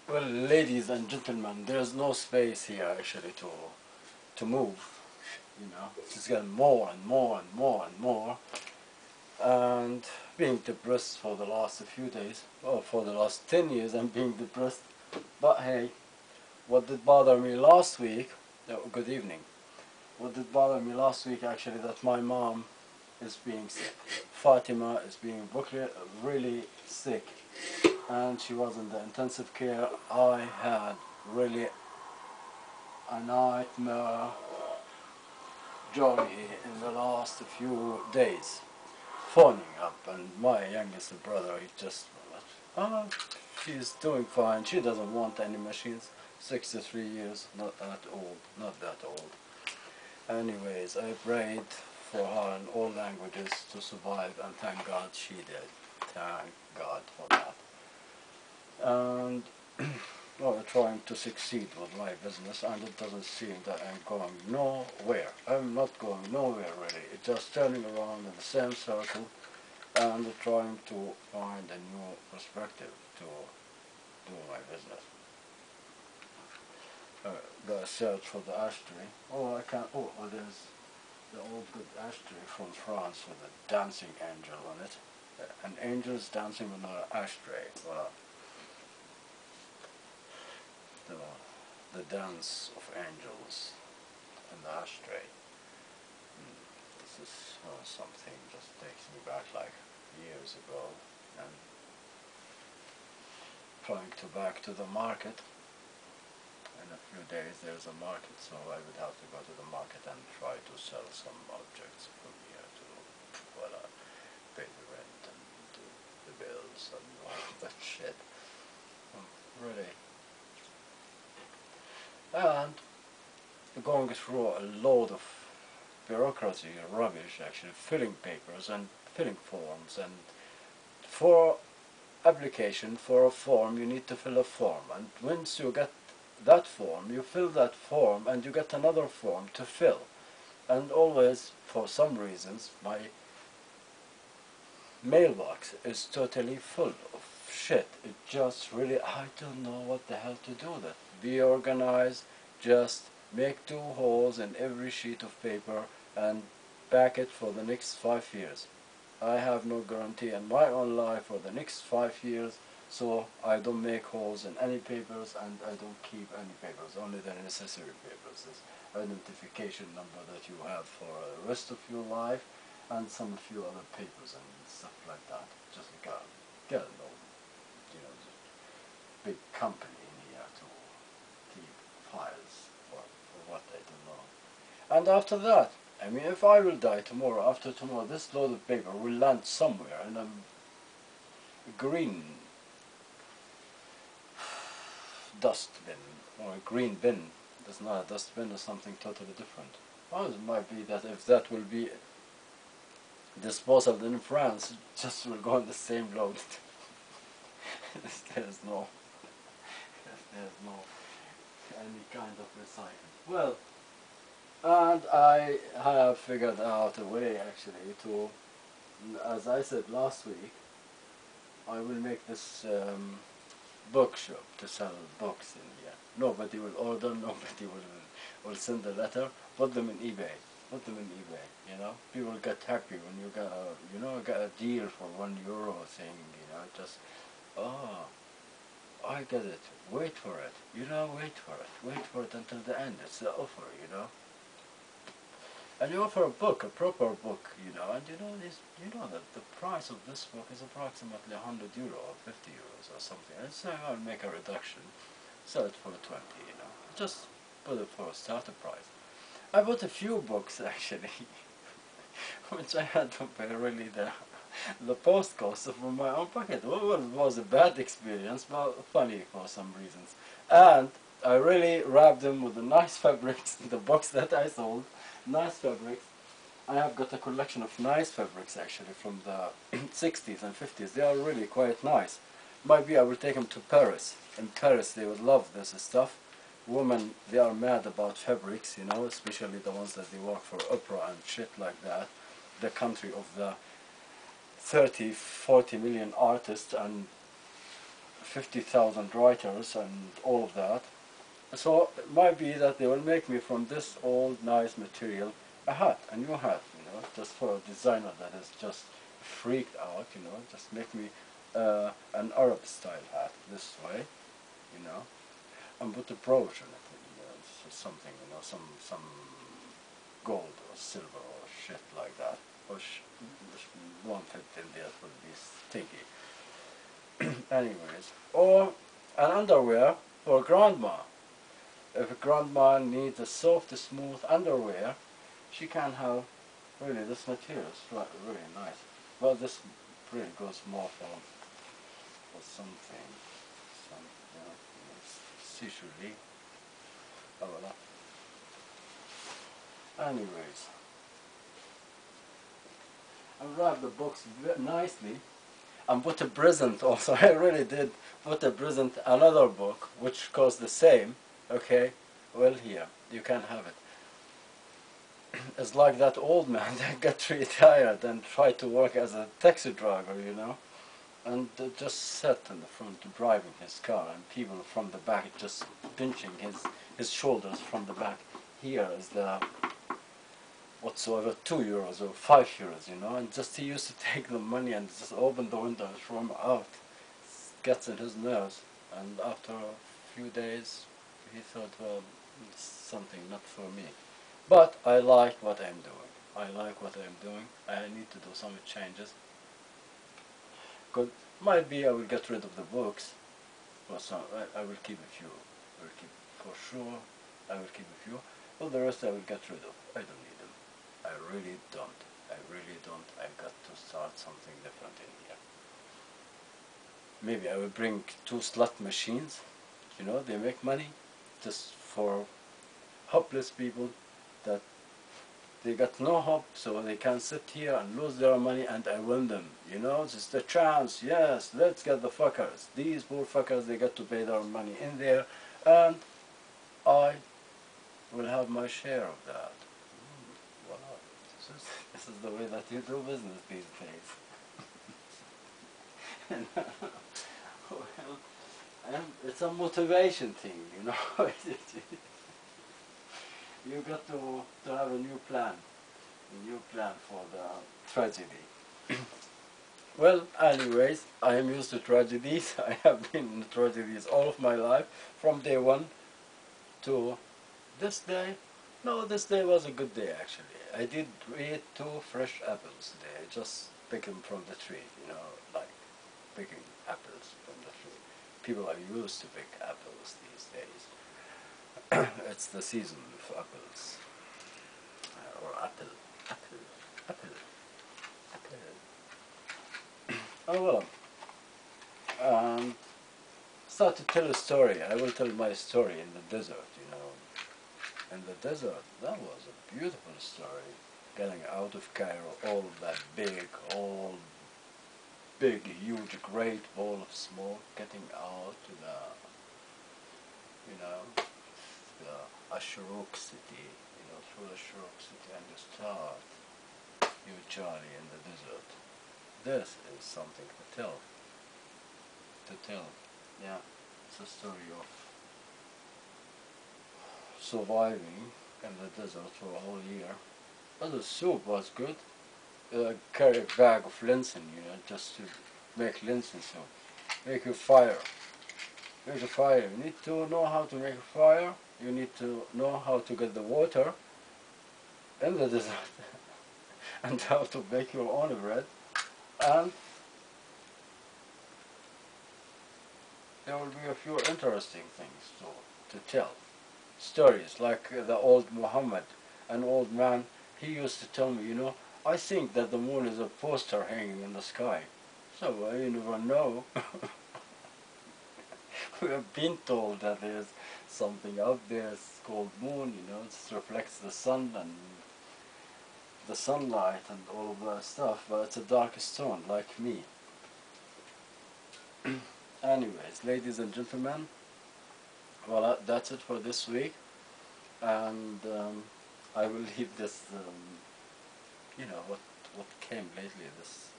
Well, ladies and gentlemen, there's no space here actually to move. You know, it's getting more and more and more and more. And being depressed for the last few days, or for the last 10 years, I'm being depressed. But hey, what did bother me last week? Oh, good evening. What did bother me last week actually that my mom is being sick. Fatima is being really sick, and she was in the intensive care. I had really a nightmare journey in the last few days. Phoning up, and my youngest brother, he just, ah, she's doing fine. She doesn't want any machines. 63 years, not that old, not that old. Anyways, I prayed for her in all languages to survive, and thank God she did. Thank God for that. And well, trying to succeed with my business, and it doesn't seem that I'm going nowhere. I'm not going nowhere really. It's just turning around in the same circle and trying to find a new perspective to do my business. The search for the ashtray. Oh, I can't. Oh, there's the old good ashtray from France with a dancing angel on it. An angel's dancing on an ashtray. Well, the dance of angels in the ashtray. This is something just takes me back like years ago, and trying to back to the market. In a few days there's a market, so I would have to go to the market and try to sell some objects from here to, well, pay the rent and do the bills and all that shit. Really. And going through a load of bureaucracy, rubbish actually, filling papers and filling forms, and for application for a form you need to fill a form, and once you get that form you fill that form and you get another form to fill, and always for some reasons my mailbox is totally full of shit. It just really, I don't know what the hell to do with it. Be organized, just make 2 holes in every sheet of paper and pack it for the next 5 years. I have no guarantee in my own life for the next 5 years, so I don't make holes in any papers, and I don't keep any papers, only the necessary papers. This identification number that you have for the rest of your life, and some few other papers and stuff like that. Just like get an old, big company in here to keep files for what I don't know. And after that, I mean, if I will die tomorrow, after tomorrow, this load of paper will land somewhere in a green dustbin or a green bin. It's not a dustbin, or something totally different. Well, it might be that if that will be disposal in France, just will go on the same load. there's no any kind of recycling. Well, and I have figured out a way actually to, as I said last week, I will make this bookshop to sell books in here. Nobody will order, nobody will send a letter. Put them in eBay. Put them in eBay. You know, people get happy when you get a deal for €1 thing. You know, just I get it. Wait for it. You know, wait for it. Wait for it until the end. It's the offer. You know. And you offer a book, a proper book, you know, and you know that the price of this book is approximately €100 or €50 or something. And so I'll make a reduction, sell it for 20, you know, just put it for a starter price. I bought a few books actually, which I had to pay really the post cost from my own pocket. Well, it was a bad experience, but funny for some reasons. And I really wrapped them with the nice fabrics, the box that I sold. Nice fabrics. I have got a collection of nice fabrics actually from the 60s and 50s. They are really quite nice. Maybe I will take them to Paris. In Paris they would love this stuff. Women, they are mad about fabrics, you know, especially the ones that they work for opera and shit like that. The country of the 30, 40 million artists and 50,000 writers and all of that. So it might be that they will make me from this old nice material a hat, a new hat, just for a designer that is just freaked out, just make me an Arab style hat this way, and put a brooch on it, something, some gold or silver or shit like that, which won't fit in there, it will be stinky. Anyways, or an underwear for grandma. If a grandma needs a soft, smooth underwear, she can have really this material. It's really nice. Well, this really goes more for something, usually. Oh, voilà. Anyways, I wrapped the books nicely. And put a present also. I really did put a present, another book, which costs the same. Okay, well, here, you can have it. It's like that old man that got retired and tried to work as a taxi driver, and just sat in the front driving his car, and people from the back just pinching his shoulders from the back. Here is the whatsoever, €2 or €5, and just he used to take the money and just open the window and throw him out. It gets in his nerves, and after a few days he thought, well, it's something not for me. But I like what I'm doing. I need to do some changes. Good. Might be I will get rid of the books, or some. I will keep a few. I will keep, for sure. I will keep a few. But the rest I will get rid of. I don't need them. I really don't. I got to start something different in here. Maybe I will bring 2 slot machines. They make money just for hopeless people that they got no hope, so they can sit here and lose their money, and I win them. Just a chance. Yes, let's get the fuckers. These poor fuckers, they got to pay their money in there, and I will have my share of that. Well, this is the way that you do business these days. Well, it's a motivation thing, You got to have a new plan for the tragedy. Well, anyways, I am used to tragedies. I have been in tragedies all of my life, from day one to this day. No, this day was a good day actually. I did eat 2 fresh apples today. Just pick them from the tree, like picking apples from the tree. People are used to pick apples these days. It's the season of apples. Or apple. Oh well. Start to tell a story. I will tell my story in the desert, In the desert, that was a beautiful story. Getting out of Cairo, all that huge, great ball of smoke, getting out to the Ashruk city, through the Ashruk city, and you start your journey in the desert. This is something to tell. Yeah, it's a story of surviving in the desert for a whole year. But the soup was good. Carry a bag of linsen, just to make linsen soup. Make a fire. Make a fire. You need to know how to make a fire. You need to know how to get the water in the desert and how to bake your own bread. And there will be a few interesting things to tell. Stories like the old Muhammad, an old man, he used to tell me, I think that the moon is a poster hanging in the sky. So you never know. We have been told that there's something out there, it's called moon, it reflects the sun and the sunlight and all of that stuff, but it's a dark stone like me. Anyways, ladies and gentlemen, well, that's it for this week, and I will leave this, what came lately, this